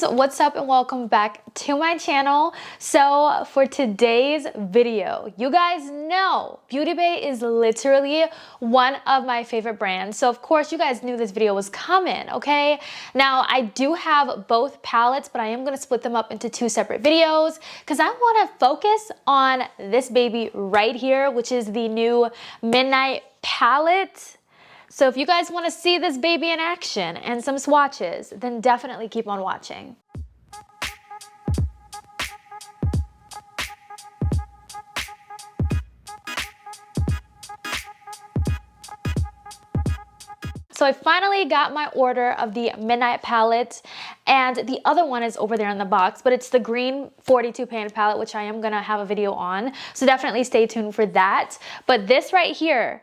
guys, what's up and welcome back to my channel. So for today's video, you guys know Beauty Bay is literally one of my favorite brands. So of course you guys knew this video was coming, okay? Now I do have both palettes, but I am gonna split them up into two separate videos because I wanna focus on this baby right here, which is the new Midnight palette. So if you guys want to see this baby in action and some swatches, then definitely keep on watching. So I finally got my order of the Midnight palette, and the other one is over there in the box, but it's the green 42 pan palette, which I am gonna have a video on. So definitely stay tuned for that. But this right here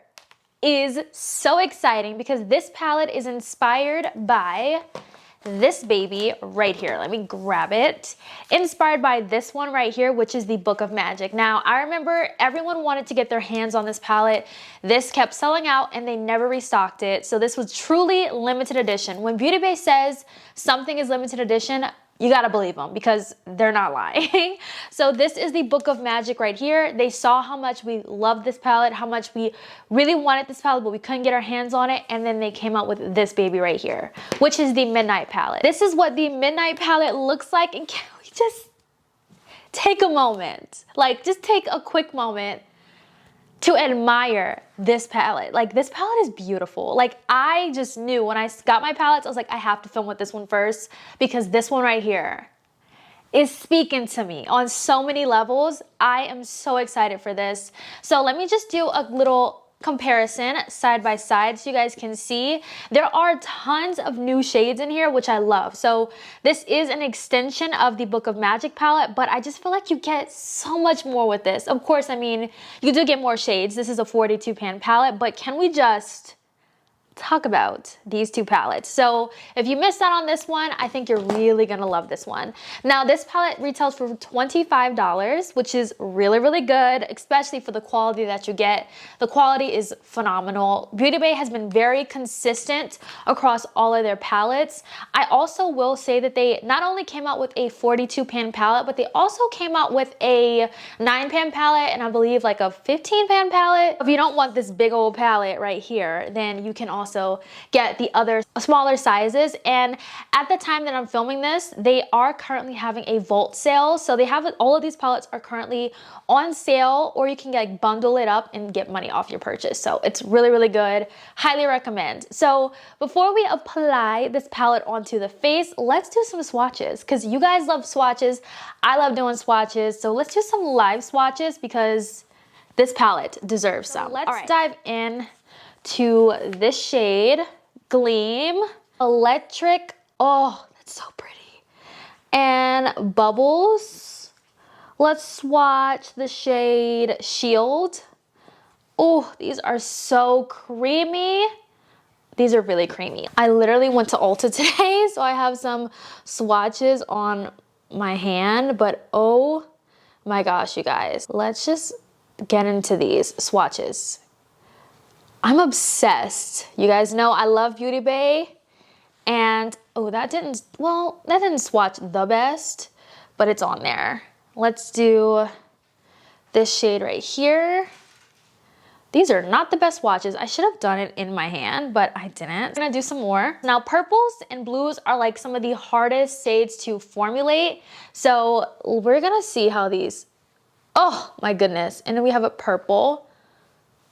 is so exciting because this palette is inspired by this baby right here. Let me grab it. Inspired by this one right here, which is the Book of Magic. Now, I remember everyone wanted to get their hands on this palette. This kept selling out and they never restocked it. So this was truly limited edition. When Beauty Bay says something is limited edition, you gotta believe them because they're not lying. So this is the Book of Magic right here. They saw how much we loved this palette, how much we really wanted this palette, but we couldn't get our hands on it. And then they came out with this baby right here, which is the Midnight palette. This is what the Midnight palette looks like. And can we just take a moment? Like, just take a quick moment to admire this palette. Like, this palette is beautiful. Like, I just knew when I got my palettes, I was like, I have to film with this one first because this one right here is speaking to me on so many levels. I am so excited for this. So let me just do a little comparison side by side so you guys can see. There are tons of new shades in here, which I love. So this is an extension of the Book of Magic palette, but I just feel like you get so much more with this. Of course, I mean, you do get more shades. This is a 42 pan palette, but can we just talk about these two palettes? So if you missed out on this one, I think you're really gonna love this one. Now this palette retails for $25, which is really, really good, especially for the quality that you get. The quality is phenomenal. Beauty Bay has been very consistent across all of their palettes. I also will say that they not only came out with a 42 pan palette, but they also came out with a 9 pan palette and I believe like a 15 pan palette. If you don't want this big old palette right here, then you can also get the other smaller sizes. And at the time that I'm filming this, they are currently having a vault sale. So they have all of these palettes are currently on sale, or you can like bundle it up and get money off your purchase. So it's really, really good. Highly recommend. So before we apply this palette onto the face, let's do some swatches because you guys love swatches. I love doing swatches. So let's do some live swatches because this palette deserves some. Let's dive in to this shade, Gleam, Electric. Oh, that's so pretty. And Bubbles. Let's swatch the shade Shield. Oh, these are so creamy. These are really creamy. I literally went to Ulta today, so I have some swatches on my hand, but oh my gosh, you guys. Let's just get into these swatches. I'm obsessed. You guys know I love Beauty Bay, and oh, that didn't swatch the best, but it's on there. Let's do this shade right here. These are not the best swatches. I should have done it in my hand, but I didn't. I'm gonna do some more. Now, purples and blues are like some of the hardest shades to formulate, so we're gonna see how these, oh my goodness. And then we have a purple.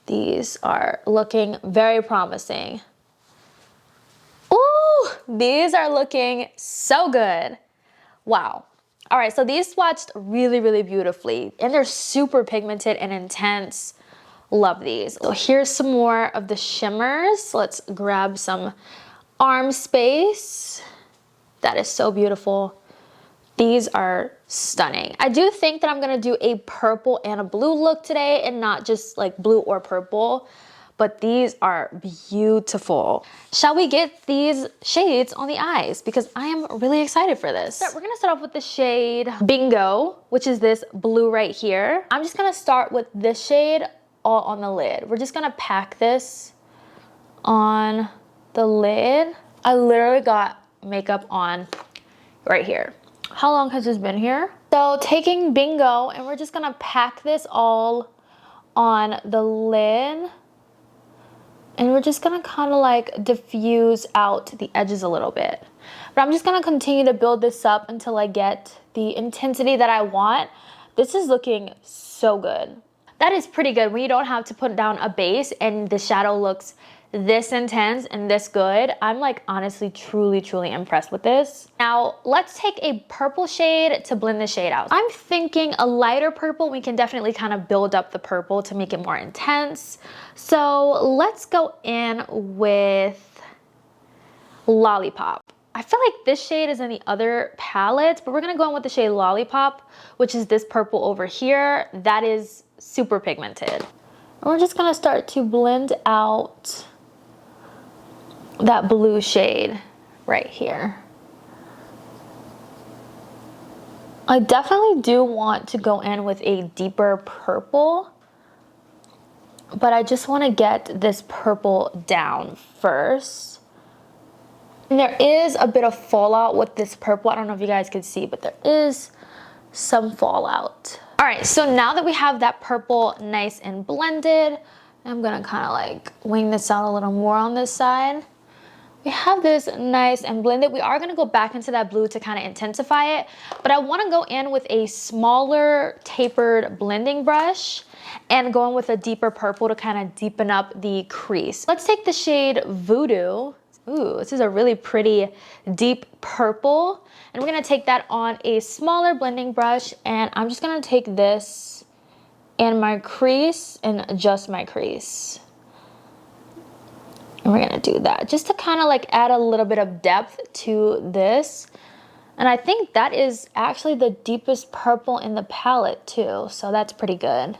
These are looking very promising. Ooh, these are looking so good. Wow. All right, so these swatched really, really beautifully, and they're super pigmented and intense. Love these. So here's some more of the shimmers. Let's grab some arm space. That is so beautiful. These are stunning. I do think that I'm gonna do a purple and a blue look today and not just like blue or purple, but these are beautiful. Shall we get these shades on the eyes? Because I am really excited for this. So we're gonna start off with the shade Bingo, which is this blue right here. I'm just gonna start with this shade all on the lid. We're just gonna pack this on the lid. I literally got makeup on right here. How long has this been here? So taking Bingo, and we're just gonna pack this all on the lid. And we're just gonna kind of like diffuse out the edges a little bit. But I'm just gonna continue to build this up until I get the intensity that I want. This is looking so good. That is pretty good when you don't have to put down a base and the shadow looks this intense and this good. I'm like honestly truly impressed with this. Now let's take a purple shade to blend the shade out. I'm thinking a lighter purple. We can definitely kind of build up the purple to make it more intense. So let's go in with Lollipop. I feel like this shade is in the other palettes, but we're gonna go in with the shade Lollipop, which is this purple over here. That is super pigmented. And we're just gonna start to blend out that blue shade right here. I definitely do want to go in with a deeper purple, but I just want to get this purple down first. And there is a bit of fallout with this purple. I don't know if you guys can see, but there is some fallout. All right, so now that we have that purple nice and blended, I'm gonna kind of like wing this out a little more on this side. We have this nice and blended. We are gonna go back into that blue to kind of intensify it, but I wanna go in with a smaller tapered blending brush and go in with a deeper purple to kind of deepen up the crease. Let's take the shade Voodoo. Ooh, this is a really pretty deep purple. And we're gonna take that on a smaller blending brush, and I'm just gonna take this in my crease and adjust my crease. And we're gonna do that just to kind of like add a little bit of depth to this. And I think that is actually the deepest purple in the palette too, so that's pretty good.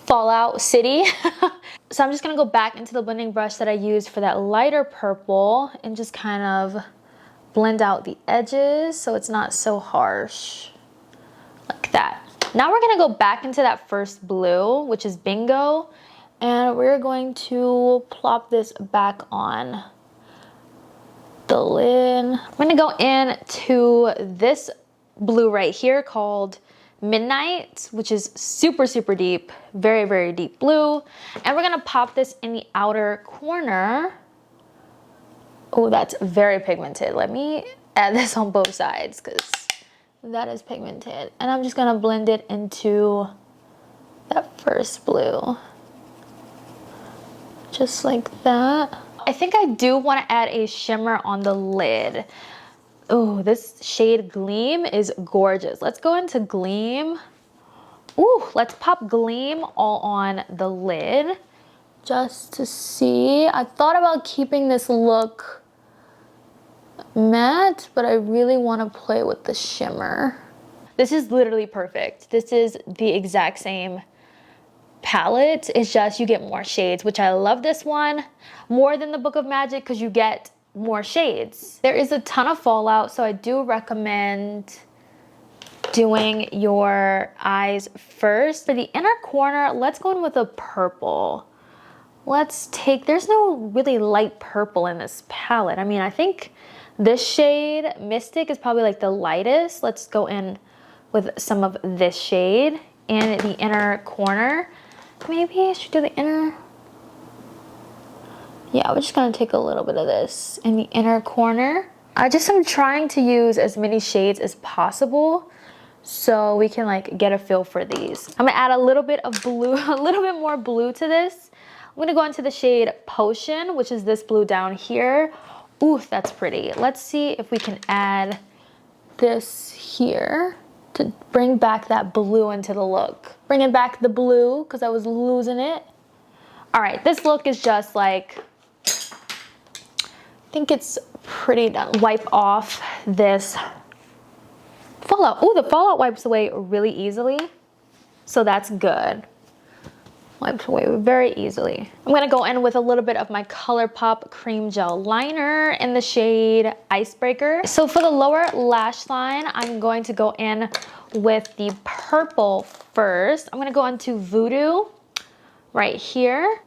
Fallout City. So I'm just gonna go back into the blending brush that I used for that lighter purple and just kind of blend out the edges so it's not so harsh, like that. Now we're gonna go back into that first blue, which is Bingo, and we're going to plop this back on the lid. I'm gonna go into this blue right here called Midnight, which is super deep, very deep blue. And we're gonna pop this in the outer corner. Oh, that's very pigmented. Let me add this on both sides because that is pigmented. And I'm just gonna blend it into that first blue. Just like that. I think I do want to add a shimmer on the lid. Oh, this shade Gleam is gorgeous. Let's go into Gleam. Ooh, let's pop Gleam all on the lid just to see. I thought about keeping this look matte, but I really want to play with the shimmer. This is literally perfect. This is the exact same palette. It's just you get more shades, which I love this one more than the Book of Magic because you get more shades. There is a ton of fallout, so I do recommend doing your eyes first. For the inner corner, let's go in with a purple. Let's take, there's no really light purple in this palette. I mean, I think this shade, Mystic, is probably like the lightest. Let's go in with some of this shade in the inner corner. Maybe I should do the inner. Yeah, we're just gonna take a little bit of this in the inner corner. I just am trying to use as many shades as possible so we can like get a feel for these. I'm gonna add a little bit of blue, a little bit more blue to this. I'm gonna go into the shade Potion, which is this blue down here. Ooh, that's pretty. Let's see if we can add this here to bring back that blue into the look. Bringing back the blue because I was losing it. All right, this look is just like, I think it's pretty done. Wipe off this fallout. Oh, the fallout wipes away really easily. So that's good. Wiped away very easily. I'm gonna go in with a little bit of my ColourPop Cream Gel Liner in the shade Icebreaker. So for the lower lash line, I'm going to go in with the purple first. I'm gonna go into Voodoo right here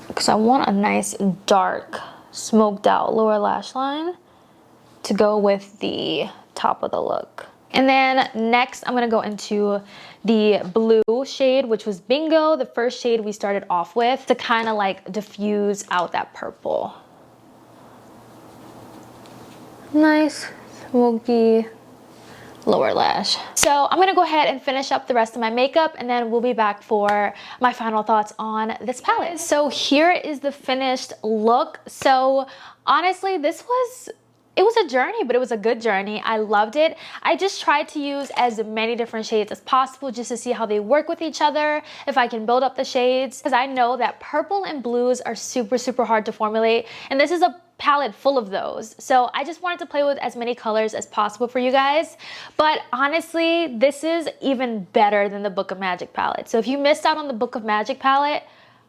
because I want a nice dark smoked out lower lash line. to go with the top of the look. And then next, I'm gonna go into the blue shade, which was Bingo, the first shade we started off with, to kind of like diffuse out that purple. Nice, smoky lower lash. So I'm gonna go ahead and finish up the rest of my makeup, and then we'll be back for my final thoughts on this palette. So here is the finished look. So honestly, it was a journey, but it was a good journey. I loved it. I just tried to use as many different shades as possible just to see how they work with each other, if I can build up the shades, because I know that purple and blues are super, super hard to formulate, and this is a palette full of those. So I just wanted to play with as many colors as possible for you guys. But honestly, this is even better than the Book of Magic palette. So if you missed out on the Book of Magic palette,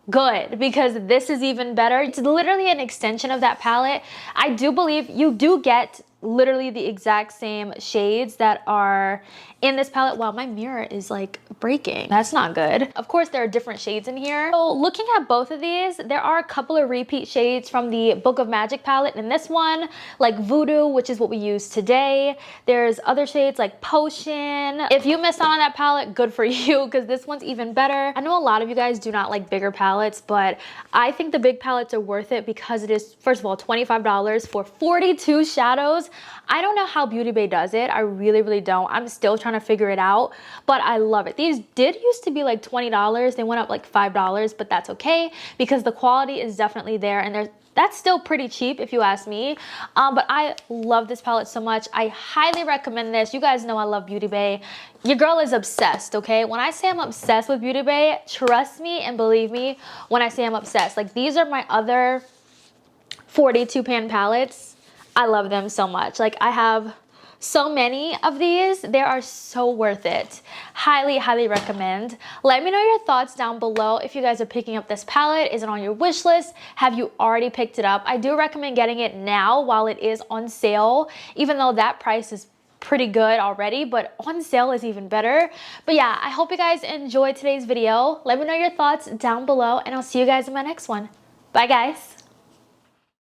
good, because this is even better. It's literally an extension of that palette. I do believe you do get literally the exact same shades that are in this palette. Wow, my mirror is like breaking. That's not good. Of course, there are different shades in here. So looking at both of these, there are a couple of repeat shades from the Book of Magic palette. And this one, like Voodoo, which is what we use today. There's other shades like Potion. If you missed out on that palette, good for you, because this one's even better. I know a lot of you guys do not like bigger palettes, but I think the big palettes are worth it because it is, first of all, $25 for 42 shadows. I don't know how Beauty Bay does it. I really, really don't. I'm still trying to figure it out, but I love it. These did used to be like $20. They went up like $5, but that's okay because the quality is definitely there, and that's still pretty cheap if you ask me. But I love this palette so much. I highly recommend this. You guys know I love Beauty Bay. Your girl is obsessed, okay? When I say I'm obsessed with Beauty Bay, trust me and believe me when I say I'm obsessed. Like, these are my other 42 pan palettes. I love them so much. Like, I have so many of these. They are so worth it. Highly, highly recommend. Let me know your thoughts down below. If you guys are picking up this palette, is it on your wish list? Have you already picked it up? I do recommend getting it now while it is on sale, even though that price is pretty good already, but on sale is even better. But yeah, I hope you guys enjoyed today's video. Let me know your thoughts down below, and I'll see you guys in my next one. Bye, guys.